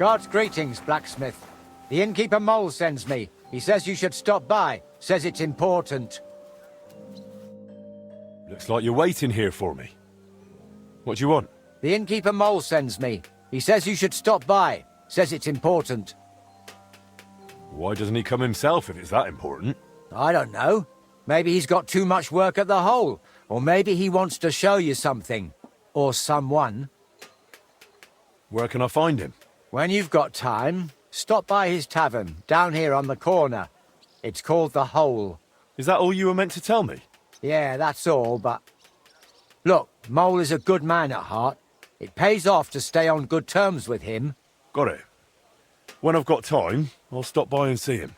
God's greetings, blacksmith. The innkeeper Mole sends me. He says you should stop by. Says it's important. Looks like you're waiting here for me. What do you want? The innkeeper Mole sends me. He says you should stop by. Says it's important. Why doesn't he come himself if it's that important? I don't know. Maybe he's got too much work at the hole. Or maybe he wants to show you something. Or someone. Where can I find him? When you've got time, stop by his tavern, down here on the corner. It's called The Hole. Is that all you were meant to tell me? Yeah, that's all, but... Look, Mole is a good man at heart. It pays off to stay on good terms with him. Got it. When I've got time, I'll stop by and see him.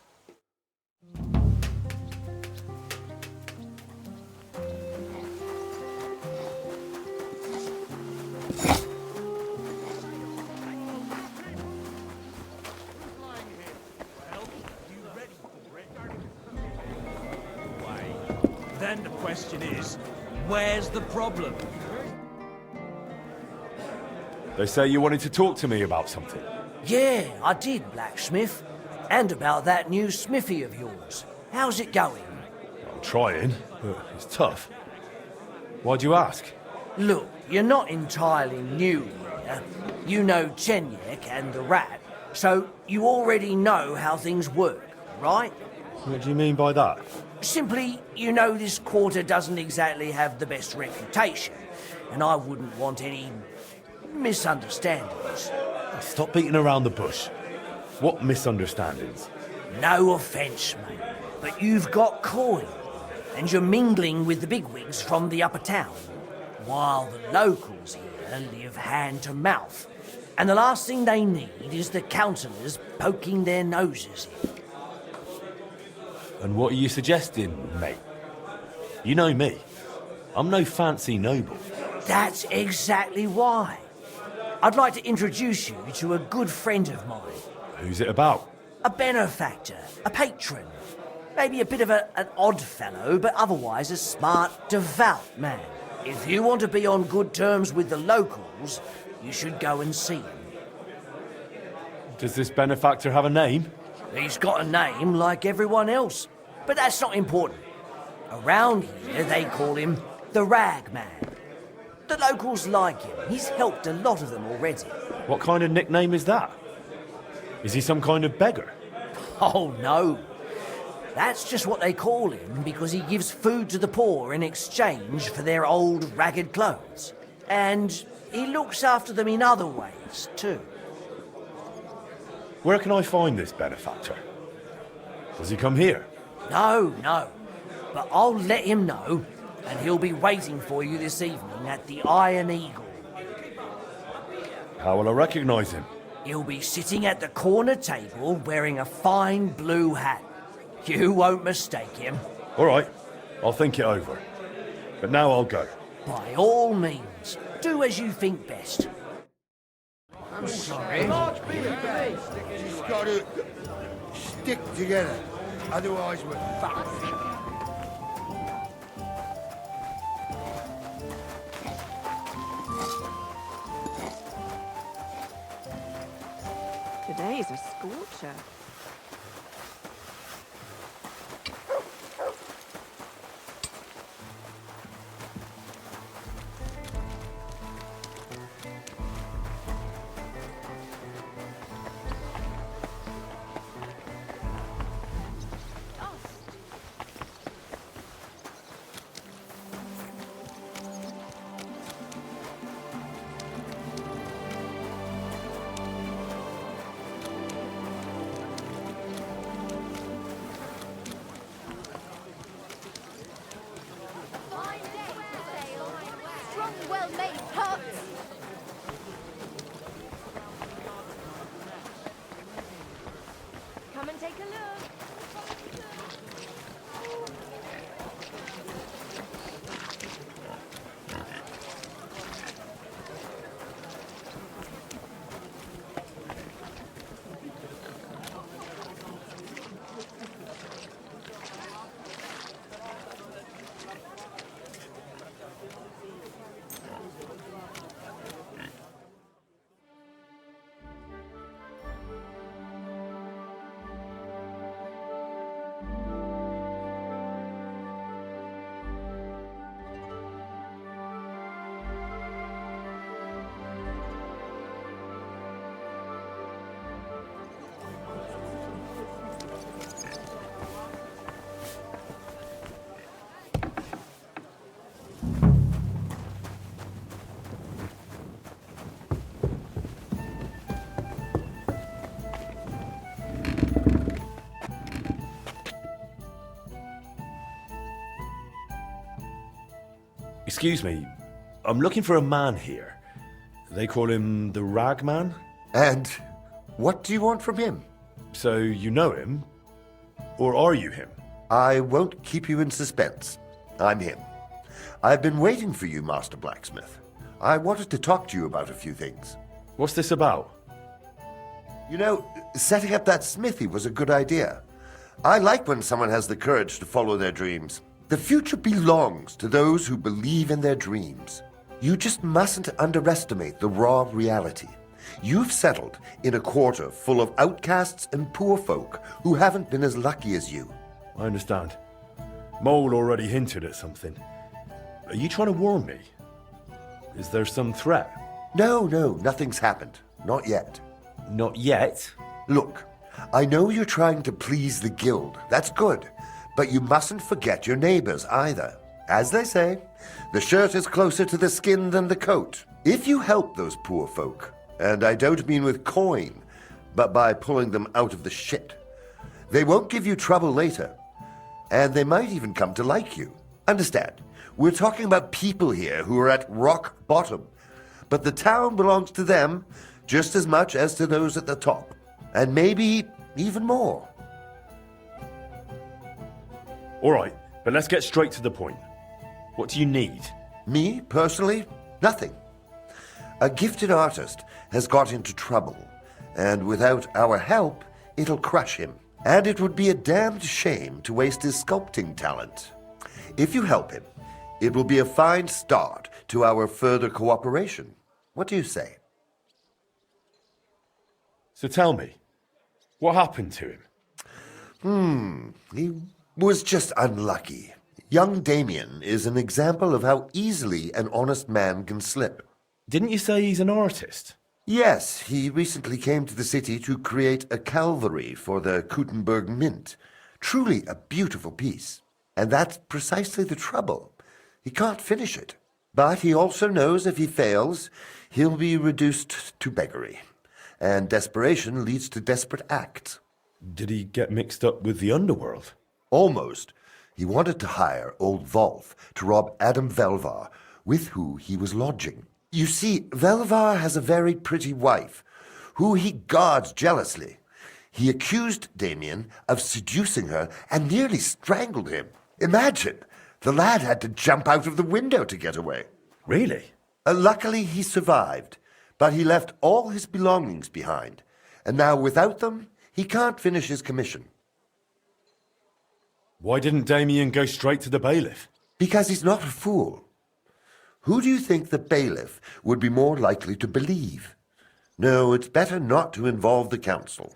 Then the question is, where's the problem? They say you wanted to talk to me about something. Yeah, I did, blacksmith. And about that new smithy of yours. How's it going? I'm trying, but it's tough. Why'd you ask? Look, you're not entirely new here. You know Chenyek and the rat, so you already know how things work, right? What do you mean by that? Simply, you know this quarter doesn't exactly have the best reputation, and I wouldn't want any misunderstandings. Stop beating around the bush. What misunderstandings? No offence, mate, but you've got coin, and you're mingling with the bigwigs from the upper town, while the locals here live hand to mouth, and the last thing they need is the councillors poking their noses in. And what are you suggesting, mate? You know me. I'm no fancy noble. That's exactly why. I'd like to introduce you to a good friend of mine. Who's it about? A benefactor, a patron. Maybe a bit of an odd fellow, but otherwise a smart, devout man. If you want to be on good terms with the locals, you should go and see him. Does this benefactor have a name? He's got a name like everyone else, but that's not important. Around here, they call him the Rag Man. The locals like him. He's helped a lot of them already. What kind of nickname is that? Is he some kind of beggar? Oh, no. That's just what they call him because he gives food to the poor in exchange for their old ragged clothes. And he looks after them in other ways, too. Where can I find this benefactor? Does he come here? No. But I'll let him know, and he'll be waiting for you this evening at the Iron Eagle. How will I recognise him? He'll be sitting at the corner table wearing a fine blue hat. You won't mistake him. All right, I'll think it over. But now I'll go. By all means, do as you think best. I'm sorry. Just got to stick together, otherwise we're fucked. Today's a scorcher. Excuse me, I'm looking for a man here. They call him the Rag Man? And what do you want from him? So you know him? Or are you him? I won't keep you in suspense. I'm him. I've been waiting for you, Master Blacksmith. I wanted to talk to you about a few things. What's this about? You know, setting up that smithy was a good idea. I like when someone has the courage to follow their dreams. The future belongs to those who believe in their dreams. You just mustn't underestimate the raw reality. You've settled in a quarter full of outcasts and poor folk who haven't been as lucky as you. I understand. Mole already hinted at something. Are you trying to warn me? Is there some threat? No, nothing's happened. Not yet. Not yet. Look, I know you're trying to please the guild. That's good. But you mustn't forget your neighbors either. As they say, the shirt is closer to the skin than the coat. If you help those poor folk, and I don't mean with coin, but by pulling them out of the shit, they won't give you trouble later. And they might even come to like you. Understand, we're talking about people here who are at rock bottom. But the town belongs to them just as much as to those at the top. And maybe even more. All right, but let's get straight to the point. What do you need? Me, personally, nothing. A gifted artist has got into trouble, and without our help, it'll crush him. And it would be a damned shame to waste his sculpting talent. If you help him, it will be a fine start to our further cooperation. What do you say? So tell me, what happened to him? He was just unlucky. Young Damien is an example of how easily an honest man can slip. Didn't you say he's an artist? Yes, he recently came to the city to create a Calvary for the Kutna-Gora Mint. Truly a beautiful piece. And that's precisely the trouble. He can't finish it. But he also knows if he fails, he'll be reduced to beggary. And desperation leads to desperate acts. Did he get mixed up with the underworld? Almost. He wanted to hire old Volf to rob Adam Velvar, with who he was lodging. You see, Velvar has a very pretty wife, who he guards jealously. He accused Damien of seducing her and nearly strangled him. Imagine, the lad had to jump out of the window to get away. Really? Luckily, he survived, but he left all his belongings behind, and now without them, he can't finish his commission. Why didn't Damien go straight to the bailiff? Because he's not a fool. Who do you think the bailiff would be more likely to believe? No, it's better not to involve the council.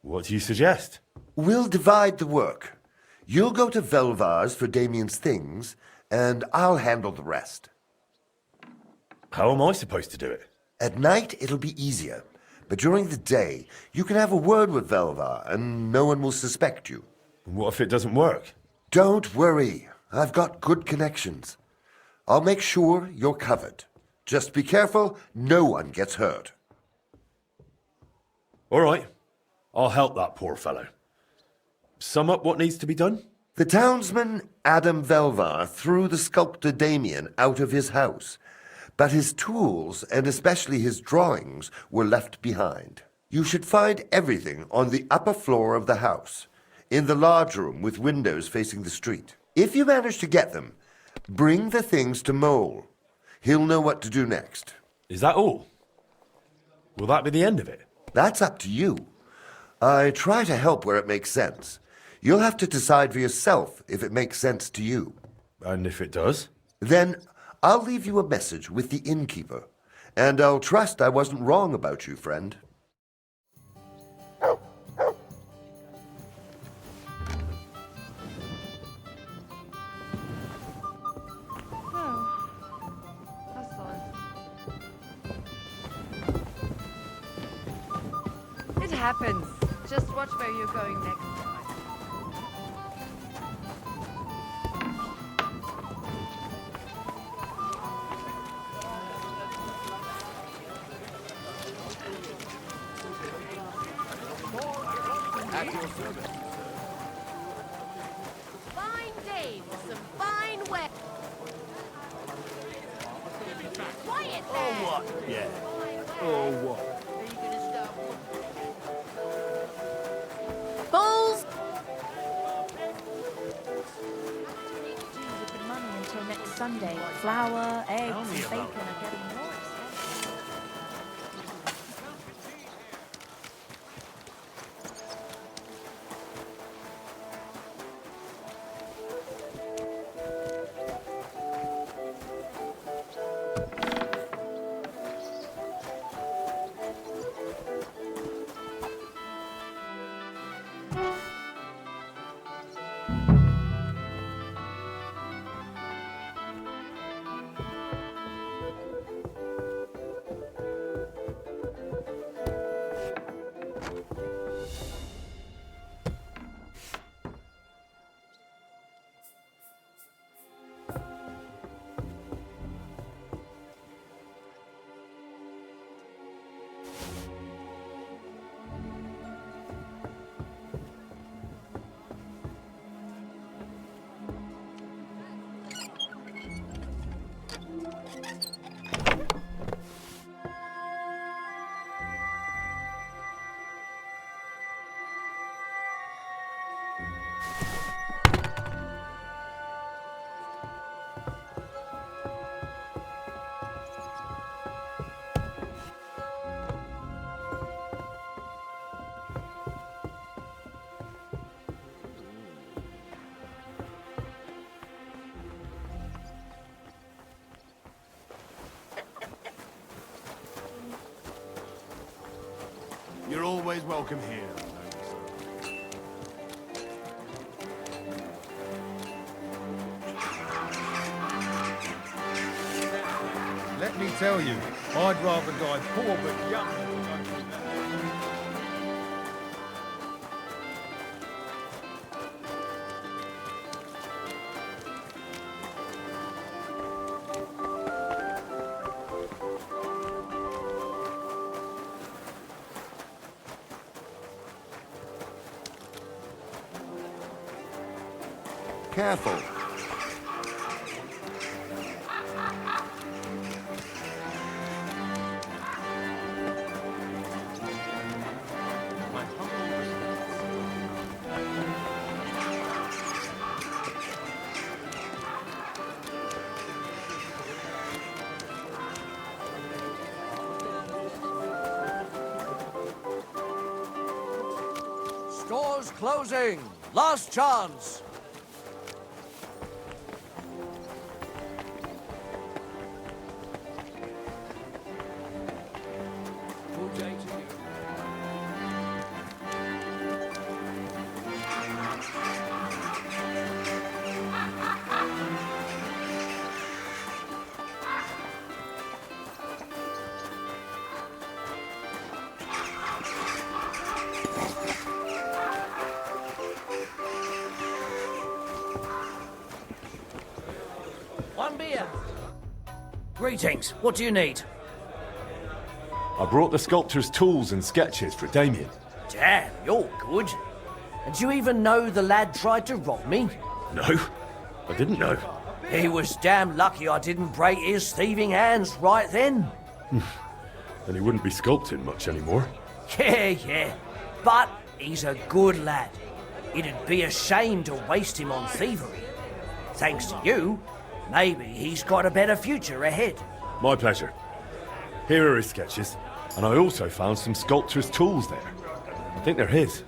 What do you suggest? We'll divide the work. You'll go to Velvar's for Damien's things, and I'll handle the rest. How am I supposed to do it? At night, it'll be easier. But during the day, you can have a word with Velvar, and no one will suspect you. What if it doesn't work? Don't worry. I've got good connections. I'll make sure you're covered. Just be careful no one gets hurt. All right. I'll help that poor fellow. Sum up what needs to be done? The townsman Adam Velvar threw the sculptor Damien out of his house, but his tools, and especially his drawings, were left behind. You should find everything on the upper floor of the house, in the large room with windows facing the street. If you manage to get them, bring the things to Mole. He'll know what to do next. Is that all? Will that be the end of it? That's up to you. I try to help where it makes sense. You'll have to decide for yourself if it makes sense to you. And if it does? Then I'll leave you a message with the innkeeper, and I'll trust I wasn't wrong about you, friend. That's odd. It happens. Just watch where you're going next time. Fine day with some fine Beware. Quiet Oh, there. what? Yeah. Oh, what? Are you gonna stop? Bulls! Jeez, a bit of money Until next Sunday. Flour, eggs, Tell me and about bacon are getting more expensive. You're always welcome here. Let me tell you, I'd rather die poor but young than to go through that. Careful. Stores closing. Last chance. Good day to you. One beer. Greetings. What do you need? I brought the sculptor's tools and sketches for Damien. Damn, you're good. And do you even know the lad tried to rob me? No, I didn't know. He was damn lucky I didn't break his thieving hands right then. And he wouldn't be sculpting much anymore. Yeah. But he's a good lad. It'd be a shame to waste him on thievery. Thanks to you, maybe he's got a better future ahead. My pleasure. Here are his sketches, and I also found some sculptor's tools there. I think they're his.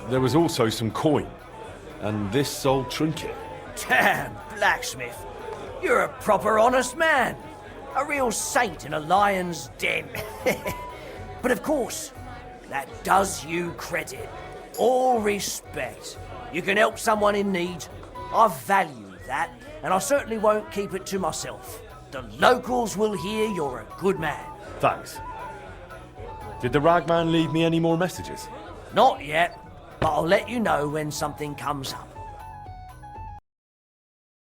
There was also some coin, and this old trinket. Damn, blacksmith. You're a proper honest man. A real saint in a lion's den. But of course, that does you credit. All respect. You can help someone in need. I value that, and I certainly won't keep it to myself. The locals will hear you're a good man. Thanks. Did the ragman leave me any more messages? Not yet, but I'll let you know when something comes up.